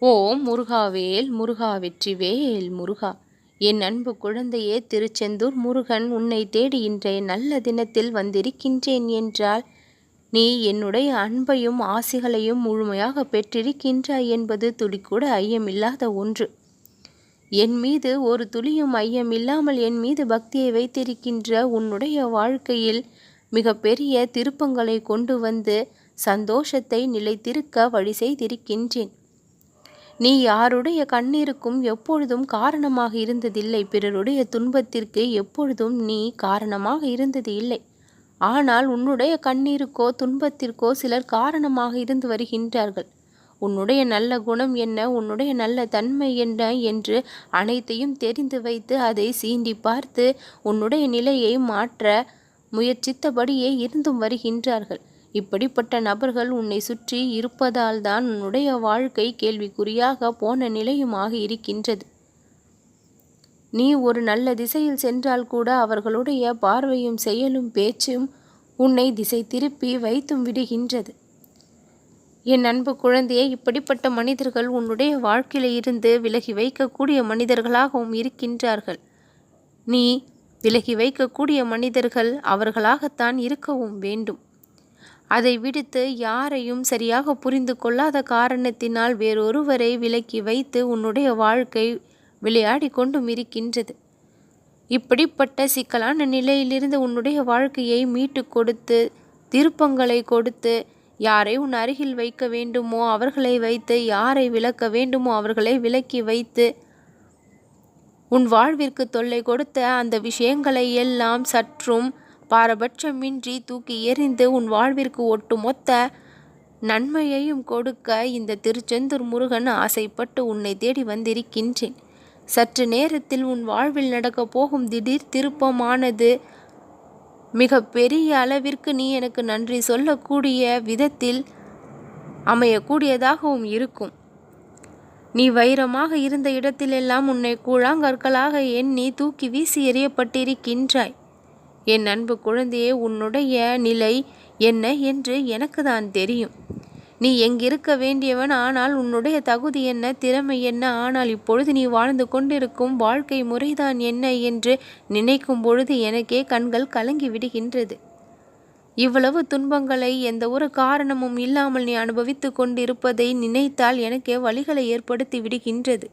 ஓம் முருகாவேல் முருகா வெற்றிவேல் முருகா. என் அன்பு குழந்தையே, திருச்செந்தூர் முருகன் உன்னை தேடி இன்றைய நல்ல தினத்தில் வந்திருக்கின்றேன் என்றால் நீ என்னுடைய அன்பையும் ஆசிகளையும் முழுமையாக பெற்றிருக்கின்றாய் என்பது துளிக்கூட ஐயமில்லாத ஒன்று. என் மீது ஒரு துளியும் ஐயமில்லாமல் என் மீது பக்தியை வைத்திருக்கின்ற உன்னுடைய வாழ்க்கையில் மிக பெரிய திருப்பங்களை கொண்டு வந்து சந்தோஷத்தை நிலைத்திருக்க வழி செய்திருக்கின்றேன். நீ யாருடைய கண்ணீருக்கும் எப்பொழுதும் காரணமாக இருந்ததில்லை. பிறருடைய துன்பத்திற்கு எப்பொழுதும் நீ காரணமாக இருந்தது இல்லை. ஆனால் உன்னுடைய கண்ணீருக்கோ துன்பத்திற்கோ சிலர் காரணமாக இருந்து வருகின்றார்கள். உன்னுடைய நல்ல குணம் என்ன, உன்னுடைய நல்ல தன்மை என்ன என்று அனைத்தையும் தெரிந்து வைத்து அதை சீண்டி பார்த்து உன்னுடைய நிலையை மாற்ற முயற்சித்தபடியே இருந்தும் வருகின்றார்கள். இப்படிப்பட்ட நபர்கள் உன்னை சுற்றி இருப்பதால் தான் உன்னுடைய வாழ்க்கை கேள்விக்குறியாக போன நிலையுமாக இருக்கின்றது. நீ ஒரு நல்ல திசையில் சென்றால் கூட அவர்களுடைய பார்வையும் செயலும் பேச்சும் உன்னை திசை திருப்பி வைத்தும் விடுகின்றது. என் அன்பு குழந்தையே, இப்படிப்பட்ட மனிதர்கள் உன்னுடைய வாழ்க்கையில இருந்து விலகி வைக்கக்கூடிய மனிதர்களாகவும் இருக்கின்றார்கள். நீ விலகி வைக்கக்கூடிய மனிதர்கள் அவர்களாகத்தான் இருக்கவும் வேண்டும். அதை விடுத்து யாரையும் சரியாக புரிந்து கொள்ளாத காரணத்தினால் வேறொருவரை விலக்கி வைத்து உன்னுடைய வாழ்க்கை விளையாடி கொண்டும் இருக்கின்றது. இப்படிப்பட்ட சிக்கலான நிலையிலிருந்து உன்னுடைய வாழ்க்கையை மீட்டு கொடுத்து திருப்பங்களை கொடுத்து யாரை உன் அருகில் வைக்க வேண்டுமோ அவர்களை வைத்து, யாரை விலக்க வேண்டுமோ அவர்களை விலக்கி வைத்து உன் வாழ்விற்கு தொல்லை கொடுத்த அந்த விஷயங்களை எல்லாம் சற்றும் பாரபட்சமின்றி தூக்கி எறிந்து உன் வாழ்விற்கு ஒட்டுமொத்த நன்மையையும் கொடுக்க இந்த திருச்செந்தூர் முருகன் ஆசைப்பட்டு உன்னை தேடி வந்திருக்கின்றேன். சற்று நேரத்தில் உன் வாழ்வில் நடக்கப் போகும் திடீர் திருப்பமானது மிக பெரிய அளவிற்கு நீ எனக்கு நன்றி சொல்லக்கூடிய விதத்தில் அமையக்கூடியதாகவும் இருக்கும். நீ வைரமாக இருந்த இடத்திலெல்லாம் உன்னை கூழாங்கற்களாக எண்ணி தூக்கி வீசி எறியப்பட்டிருக்கின்றாய். என் அன்பு குழந்தையே, உன்னுடைய நிலை என்ன என்று எனக்கு தான் தெரியும். நீ எங்கிருக்க வேண்டியவன், ஆனால் உன்னுடைய தகுதி என்ன, திறமை என்ன, ஆனால் இப்பொழுது நீ வாழ்ந்து கொண்டிருக்கும் வாழ்க்கை முறைதான் என்ன என்று நினைக்கும் பொழுது எனக்கே கண்கள் கலங்கி விடுகின்றது. இவ்வளவு துன்பங்களை எந்த ஒரு காரணமும் இல்லாமல் நீ அனுபவித்து கொண்டிருப்பதை நினைத்தால் எனக்கே வலிகளை ஏற்படுத்தி விடுகின்றது.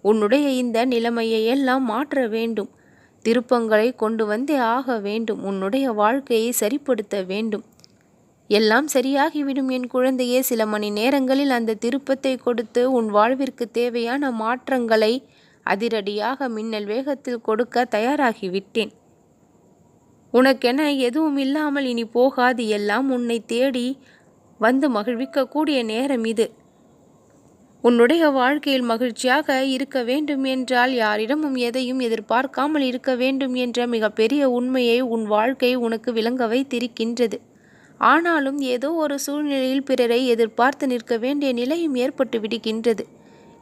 உன்னுடைய இந்த நிலைமையை எல்லாம் மாற்ற வேண்டும். திருப்பங்களை கொண்டு வந்தே ஆக வேண்டும். உன்னுடைய வாழ்க்கையை சரிப்படுத்த வேண்டும். எல்லாம் சரியாகிவிடும் என் குழந்தையே. சில மணி நேரங்களில் அந்த திருப்பத்தை கொடுத்து உன் வாழ்விற்கு தேவையான மாற்றங்களை அதிரடியாக மின்னல் வேகத்தில் கொடுக்க தயாராகிவிட்டேன். உனக்கென எதுவும் இல்லாமல் இனி போகாது. எல்லாம் உன்னை தேடி வந்து மகிழ்விக்கக்கூடிய நேரம் இது. உன்னுடைய வாழ்க்கையில் மகிழ்ச்சியாக இருக்க வேண்டும் என்றால் யாரிடமும் எதையும் எதிர்பார்க்காமல் இருக்க வேண்டும் என்ற மிகப்பெரிய உண்மையை உன் வாழ்க்கை உனக்கு விளங்க வைத்திருக்கின்றது. ஆனாலும் ஏதோ ஒரு சூழ்நிலையில் பிறரை எதிர்பார்த்து நிற்க வேண்டிய நிலையும் ஏற்பட்டு விடுகின்றது.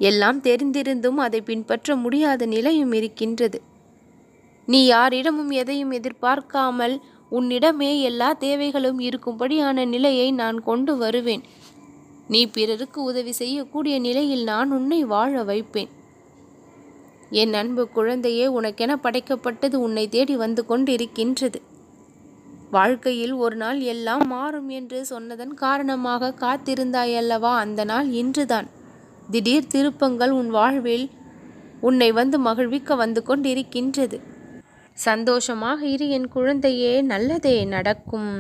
எல்லாம் தெரிந்திருந்தும் அதை பின்பற்ற முடியாத நிலையும் இருக்கின்றது. நீ யாரிடமும் எதையும் எதிர்பார்க்காமல் உன்னிடமே எல்லா தேவைகளும் இருக்கும்படியான நிலையை நான் கொண்டு வருவேன். நீ பிறருக்கு உதவி செய்யக்கூடிய நிலையில் நான் உன்னை வாழ வைப்பேன். என் அன்பு குழந்தையே, உனக்கென படைக்கப்பட்டது உன்னை தேடி வந்து கொண்டிருக்கின்றது. வாழ்க்கையில் ஒரு நாள் எல்லாம் மாறும் என்று சொன்னதன் காரணமாக காத்திருந்தாய் அல்லவா? அந்த நாள் இன்றுதான். திடீர் திருப்பங்கள் உன் வாழ்வில் உன்னை வந்து மகிழ்விக்க வந்து கொண்டிருக்கின்றது. சந்தோஷமாக இரு என் குழந்தையே, நல்லதே நடக்கும்.